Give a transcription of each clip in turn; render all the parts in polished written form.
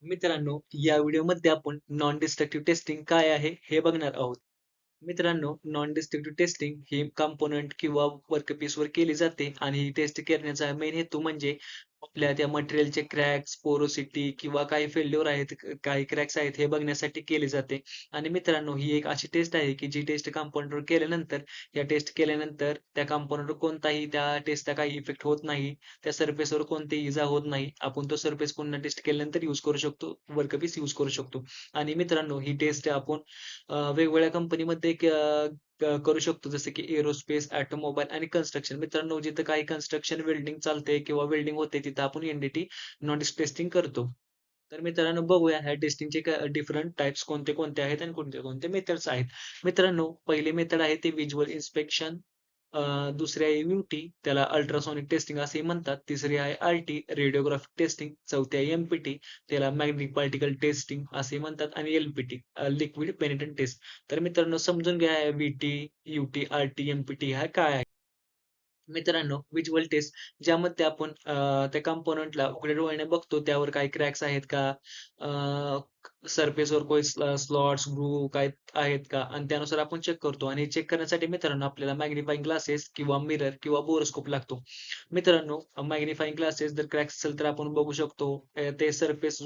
मित्रांनो, या व्हिडिओमध्ये आपण नॉन डिस्ट्रक्टिव्ह टेस्टिंग काय आहे हे बघणार आहोत. मित्रांनो, नॉन डिस्ट्रक्टिव्ह टेस्टिंग ही कंपोनंट किंवा वर्कपीसवर केली जाते आणि ही टेस्ट करण्याचा मेन हेतू म्हणजे आपल्या त्या मटेरियलचे क्रॅक्स, पोरोसिटी किंवा काही फेल्युअर आहेत, काही क्रॅक्स आहेत हे बघण्यासाठी केली जाते. आणि मित्रांनो, ही एक अशी टेस्ट आहे की जी टेस्ट कंपाऊंडवर केल्यानंतर, या टेस्ट केल्यानंतर त्या कंपाऊंडवर कोणताही त्या टेस्टचा काही इफेक्ट होत नाही. त्या सरफेसवर कोणतीही इजा होत नाही. आपण तो सरफेस पुन्हा टेस्ट केल्यानंतर यूज करू शकतो, वर्कपीस यूज करू शकतो. आणि मित्रांनो, ही टेस्ट आपण वेगवेगळ्या कंपनीमध्ये करू शकतो, जसं की एरोस्पेस, ऑटोमोबाईल आणि कन्स्ट्रक्शन. मित्रांनो, जिथं काही कन्स्ट्रक्शन, वेल्डिंग चालते किंवा वेल्डिंग होते, तिथं आपण एन-डी-टी नॉइस टेस्टिंग करतो. तर मित्रांनो, बघूया ह्या टेस्टिंगचे डिफरंट टाइप्स कोणते-कोणते आहेत आणि कोणते-कोणते मेथड्स आहेत. मित्रांनो, पहिली मेथड आहे ते व्हिज्युअल इन्स्पेक्शन. दुसरी आहे यू-टी, त्याला अल्ट्रासॉनिक टेस्टिंग असेही म्हणतात. तिसरी आहे आर-टी, रेडिओग्राफिक टेस्टिंग. चौथी आहे एम-पी-टी, त्याला मॅग्नेटिक पार्टिकल टेस्टिंग असे म्हणतात. आणि एल-पी-टी, लिक्विड पेनिट्रंट टेस्ट. तर मित्रांनो, समजून घ्या व्ही-टी, यू-टी, आर-टी, एम-पी-टी ह्या काय आहे. मित्रांनो, व्हिज्युअल टेस्ट ज्यामध्ये आपण त्या कंपोनंटला उघड्या डोळ्याने बघतो, त्यावर काही क्रॅक्स आहेत का? सरफेसवर काही स्लॉट्स, ग्रूव्ह काय आहेत का? आणि त्यानुसार आपण चेक करतो. आणि चेक करण्यासाठी मित्रांनो, आपल्याला मॅग्निफाइंग ग्लासेस किंवा मिरर किंवा बोरोस्कोप लागतो. मित्रांनो, मॅग्निफाइंग ग्लासेस जर क्रॅक्स असेल तर आपण बघू शकतो. ते सरफेस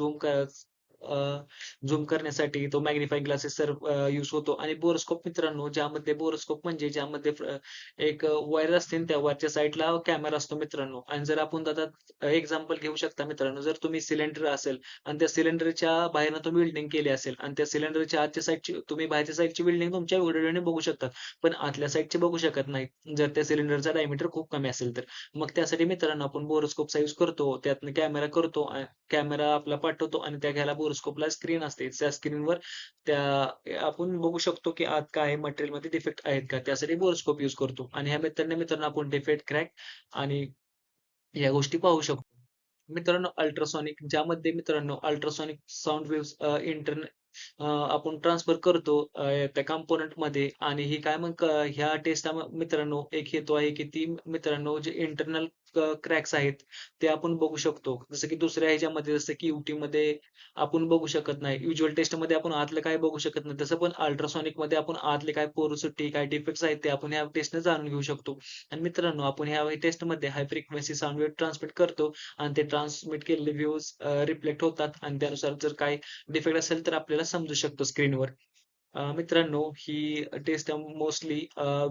झूम करण्यासाठी तो मॅग्निफाइंग ग्लासेस यूज होतो. आणि बोरोस्कोप मित्रांनो, बोरोस्कोप म्हणजे ज्यामध्ये एक वायर असते आणि त्या वरच्या साईडला कॅमेरा असतो मित्रांनो. आणि जर आपण आता एक्झाम्पल घेऊ शकता मित्रांनो, जर तुम्ही सिलेंडर असेल आणि त्या सिलेंडरच्या बाहेरनं तुम्ही वेल्डिंग केली असेल आणि त्या सिलेंडरच्या आतच्या साईडची तुम्ही बाहेरच्या साईडची वेल्डिंग तुमच्या उघड्या डोळ्याने बघू शकता. पण आतल्या साईडची बघू शकत नाही. जर त्या सिलेंडरचा डायमीटर खूप कमी असेल तर. मग त्यासाठी मित्रांनो, आपण बोरोस्कोपचा यूज करतो. त्यातनं कॅमेरा करतो. कॅमेरा आपला पाठवतो आणि त्या घ्यायला बोरोस्कोपला स्क्रीन असते. त्या स्क्रीनवर आपण बघू शकतो, की आत काय मटेरियलमध्ये डिफेक्ट आहेत का? त्यासाठी बोरोस्कोप यूज करतो. आणि ह्या मेथडने मित्रांनो, आपण डिफेक्ट, क्रॅक आणि या गोष्टी पाहू शकतो. मित्रांनो, अल्ट्रासॉनिक ज्यामध्ये मित्रांनो अल्ट्रासॉनिक साउंड वेव्हज आपण ट्रान्सफर करतो त्या कंपोनंटमध्ये. आणि ही काय मग ह्या टेस्टला मित्रांनो एक हेतू आहे, की ती मित्रांनो जे इंटरनल क्रॅक्स आहेत ते आपण बघू शकतो. जसं की दुसऱ्या ह्याच्यामध्ये जसं की यू-टीमध्ये आपण बघू शकत नाही. व्हिज्युअल टेस्टमध्ये आपण आतलं काय बघू शकत नाही. तसं पण अल्ट्रासॉनिकमध्ये आपण आतले काय पोरोसिटी, काय डिफेक्ट्स आहेत ते आपण ह्या टेस्टने जाणून घेऊ शकतो. आणि मित्रांनो, आपण ह्या टेस्टमध्ये high frequency sound wave transmit करतो आणि ते ट्रान्समिट केलेले व्ह्यूज रिफ्लेक्ट होतात आणि त्यानुसार जर काही डिफेक्ट असेल तर आपल्याला समजू शकतो स्क्रीनवर. मित्रांनो, ही टेस्ट मोस्टली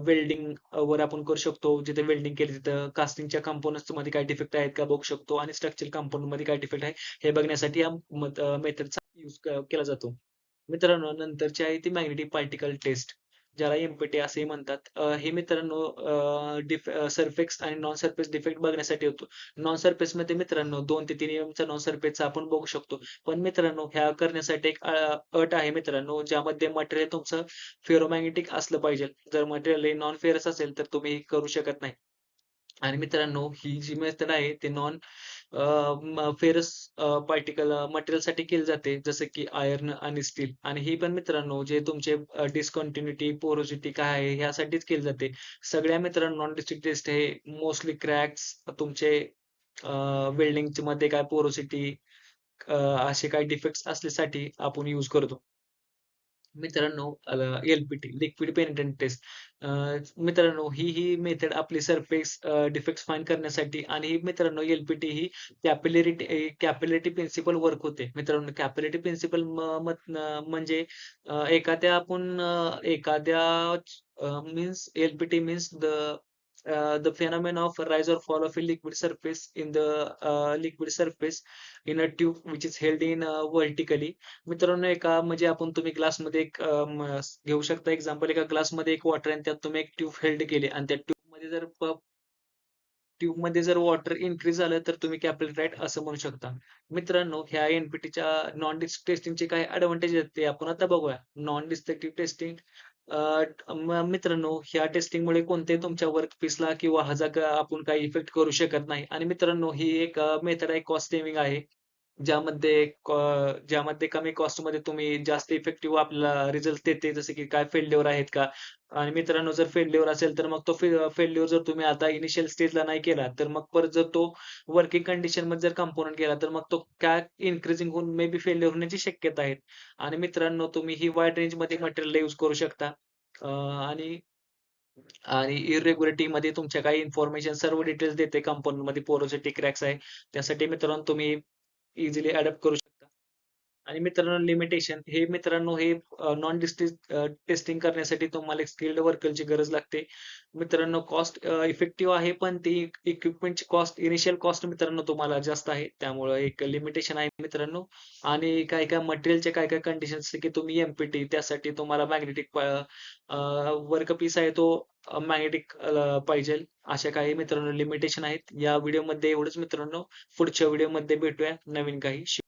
वेल्डिंग वर आपण करू शकतो. जिथे वेल्डिंग केली तिथं कास्टिंगच्या कंपोनंट्समध्ये काही डिफेक्ट आहेत का बघू शकतो आणि स्ट्रक्चरल कंपाऊंडमध्ये काय डिफेक्ट आहे हे बघण्यासाठी या मेथडचा यूज केला जातो. मित्रांनो, नंतरची आहे ती मॅग्नेटिक पार्टिकल टेस्ट, ज्याला एम-पी-टी असेही म्हणतात. हे मित्रांनो सरफेस आणि नॉन सरफेस डिफेक्ट बघण्यासाठी होतो. नॉन सरफेसमध्ये मित्रांनो 2 ते 3 एमचा नॉन सरफेसचा आपण बघू शकतो. पण मित्रांनो, ह्या करण्यासाठी एक अट आहे मित्रांनो, ज्यामध्ये मटेरियल तुमचं फेरोमॅग्नेटिक असलं पाहिजे. जर मटेरियल हे नॉन फेरस असेल तर तुम्ही हे करू शकत नाही. आणि मित्रांनो, ही जी मेथड आहे ते नॉन फेरस पार्टिकल मटेरियलसाठी केली जाते, जसं की आयर्न आणि स्टील. आणि ही पण मित्रांनो, जे तुमचे डिस्कंटिन्यूटी, पोरोसिटी काय आहे ह्यासाठीच केली जाते. सगळ्या मित्रांनो, नॉन डिस्ट्रक्टिव्ह टेस्ट हे मोस्टली क्रॅक्स, तुमचे वेल्डिंगमध्ये काय पोरोसिटी, असे काही डिफेक्ट्स असल्यासाठी आपण यूज करतो. मित्रांनो, एल-पी-टी, लिक्विड पेनिट्रंट टेस्ट. मित्रांनो, ही मेथड आपली सरफेस डिफेक्ट्स फाइंड करण्यासाठी. आणि ही मित्रांनो एल-पी-टी ही कॅपिलॅरिटी प्रिन्सिपल वर्क होते. मित्रांनो, कॅपिलॅरिटी प्रिन्सिपल म्हणजे एखाद्या means LPT means the phenomena of rise or fall of a liquid surface in the liquid surface in a tube which is held in vertically. मित्रांनो, एका म्हणजे तुम्ही ग्लासमध्ये घेऊ शकता एक्झाम्पल. एका ग्लासमध्ये एक वॉटर आणि त्यात तुम्ही एक ट्यूब हेल्ड केली आणि त्या ट्यूबमध्ये जर वॉटर इन्क्रीज झालं तर तुम्ही कॅपिलराइट असं म्हणू शकता. मित्रांनो, ह्या एन-पी-टीच्या नॉन डिस्ट्रक्टिव्ह टेस्टिंगचे काही एडव्हांटेज आहेत ते आपण आता बघूया. नॉन डिस्ट्रक्टिव्ह टेस्टिंग मित्रांनो, ह्या टेस्टिंगमुळे कोणत्याही तुमच्या वर्कपीसला किंवा आपण काही इफेक्ट करू शकत नाही. आणि मित्रांनो, ही एक मेथड आहे, कॉस्ट सेव्हिंग आहे. ज्यामध्ये ज्यामध्ये कमी कॉस्टमध्ये तुम्ही जास्त इफेक्टिव्ह आपल्याला रिझल्ट देते. जसं की काय फेल्युअर आहेत का? आणि मित्रांनो जर फेल्युअर असेल तर मग तो फेल्युअर जर तुम्ही आता इनिशियल स्टेजला नाही केला, तर मग परत जर तो वर्किंग कंडिशनमध्ये जर कॉम्पोनंट गेला, तर मग तो काय इन्क्रीजिंग होऊन मे बी फेल्युअर होण्याची शक्यता आहे. आणि मित्रांनो तुम्ही ही वाईड रेंजमध्ये मटेरियल यूज करू शकता. आणि आणि इरेग्युलरिटीमध्ये तुमच्या काही इन्फॉर्मेशन सर्व डिटेल्स देते कंपोनंटमध्ये पोरोसिटी क्रॅक्स आहे. त्यासाठी मित्रांनो तुम्ही इझिली अडॅप्ट करू शकता. आणि मित्रांनो लिमिटेशन हे मित्रांनो हे नॉन डिस्ट्रिक्ट टेस्टिंग करण्यासाठी तुम्हाला एक स्किल्ड वर्करची गरज लागते. मित्रांनो कॉस्ट इफेक्टिव्ह आहे, पण ती इक्विपमेंटची कॉस्ट इनिशियल कॉस्ट मित्रांनो तुम्हाला जास्त आहे. त्यामुळं एक लिमिटेशन आहे मित्रांनो. आणि काही-काही मटेरियलच्या काही-काही कंडिशन्स की तुम्ही एम-पी-टी त्यासाठी तुम्हाला मॅग्नेटिक वर्क पीस आहे तो मॅग्नेटिक पाहिजेल. अशा काही मित्रांनो लिमिटेशन आहेत. या व्हिडिओमध्ये एवढंच मित्रांनो. पुढच्या व्हिडिओमध्ये भेटूया नवीन काही